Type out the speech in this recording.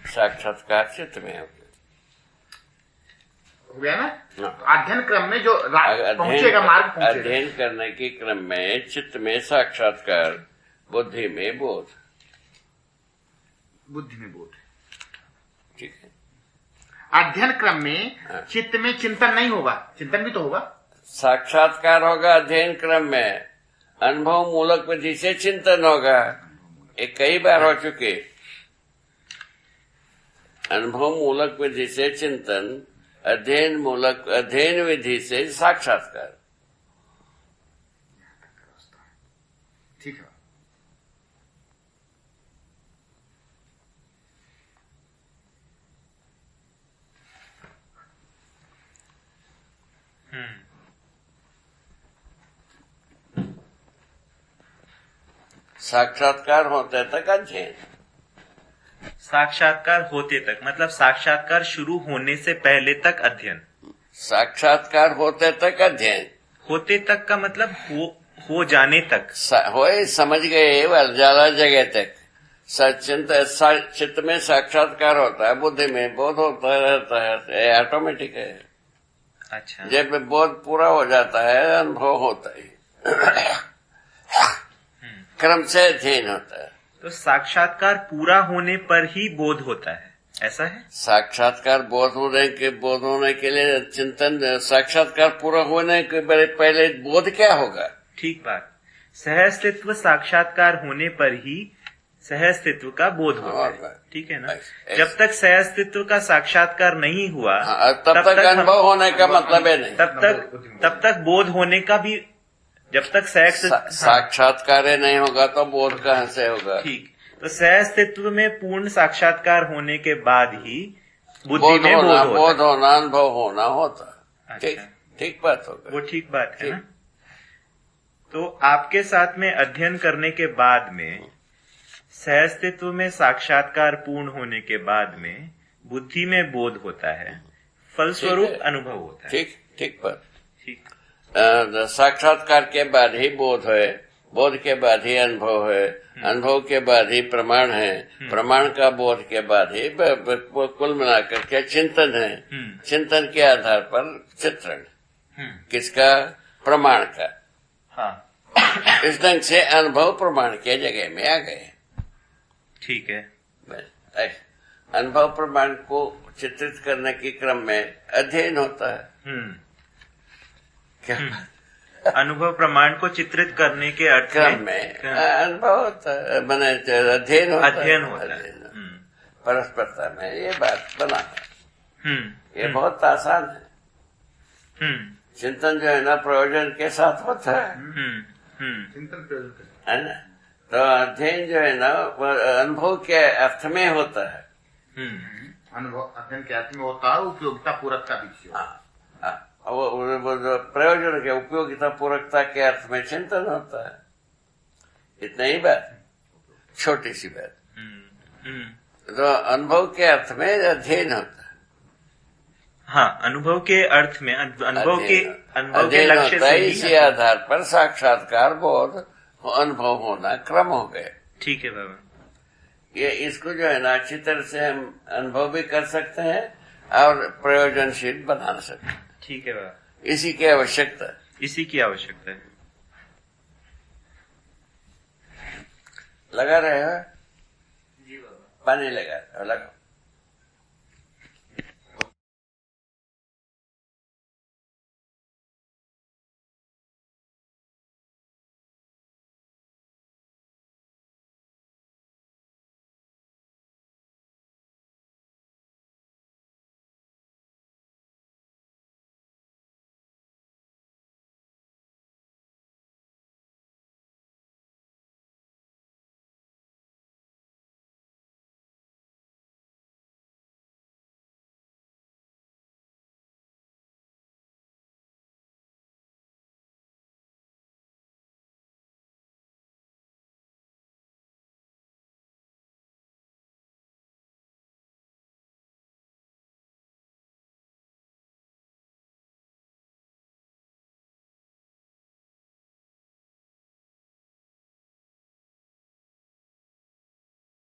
साक्षात्कार चित्त में हो गया ना। हाँ। अध्ययन क्रम में जो पहुंचेगा, मार्ग पहुंचेगा। अध्ययन करने के क्रम में चित्त में साक्षात्कार, बुद्धि में बोध। बुद्धि में बोध, ठीक है। अध्ययन क्रम में हाँ। चित्त में चिंतन नहीं होगा, चिंतन भी तो होगा। साक्षात्कार होगा अध्ययन क्रम में, अनुभव मूलक विधि से चिंतन होगा। ये कई बार हो चुके। अनुभव मूलक विधि से चिंतन, अध्ययन विधि से साक्षात्कार। ठीक है। साक्षात्कार होते तक अध्ययन। साक्षात्कार होते तक मतलब साक्षात्कार शुरू होने से पहले तक अध्ययन। साक्षात्कार होते तक अध्ययन। होते तक का मतलब हो जाने तक। होए समझ गए ज्यादा जगह तक। चित्त में साक्षात्कार होता है, बुद्धि में बोध होता रहता है, ऑटोमेटिक है। अच्छा। जब बोध पूरा हो जाता है अनुभव होता है, क्रम से अध्ययन होता है। तो साक्षात्कार पूरा होने पर ही बोध होता है, ऐसा है? साक्षात्कार बोध होने के लिए चिंतन, साक्षात्कार पूरा होने के पहले बोध क्या होगा? ठीक बात। सहअस्तित्व साक्षात्कार होने पर ही सहअस्तित्व का बोध होता है, ठीक है ना? जब तक सहअस्तित्व का साक्षात्कार नहीं हुआ, तब तक अनुभव होने का मतलब है नहीं। तब तक बोध होने का भी, जब तक साक्षात्कार नहीं होगा तो बोध कहाँ से होगा? ठीक। तो सहअस्तित्व में पूर्ण साक्षात्कार होने के बाद ही बुद्धि में बोध होना, अनुभव होना होता। ठीक बात होगा। वो ठीक बात है ना। तो आपके साथ में अध्ययन करने के बाद में, सहअस्तित्व में साक्षात्कार पूर्ण होने के बाद में बुद्धि में बोध होता है, फलस्वरूप अनुभव होता है। ठीक बात। ठीक। साक्षात्कार के बाद ही बोध है, बोध के बाद ही अनुभव है, अनुभव के बाद ही प्रमाण है, प्रमाण का बोध के बाद ही कुल मिलाकर के चिंतन है। चिंतन के आधार पर चित्रण, किसका? प्रमाण का। हाँ। इस ढंग से अनुभव प्रमाण के जगह में आ गए। ठीक है। अनुभव प्रमाण को चित्रित करने के क्रम में अध्ययन होता है। क्या? अनुभव प्रमाण को चित्रित करने के अर्थ क्रम में अनुभव होता है, मैंने अध्ययन होता है। परस्परता में ये बात बना है। ये बहुत आसान है। चिंतन जो है ना प्रयोजन के साथ होता है। चिंतन प्रयोजन है ना। तो अध्ययन जो है ना अनुभव के अर्थ में होता है। अनुभव अध्ययन के अर्थ में होता है, उपयोगिता पूरक का विषय। वो प्रयोजन के उपयोगिता पूरकता के अर्थ में चिंतन होता है। इतना ही बात, छोटी सी बात। तो अनुभव के अर्थ में अध्ययन होता है। हाँ, अनुभव के अर्थ में अनुभव के लक्ष्य से इसी आधार पर साक्षात्कार बोध अनुभव होना क्रम हो गए। ठीक है बाबा। ये इसको जो है ना अच्छी तरह से हम अनुभव भी कर सकते हैं और प्रयोजनशील बना सकते हैं। ठीक है बाबा। इसी की आवश्यकता है। लगा रहे हो? जी बाबा। पानी लगा लगाओ।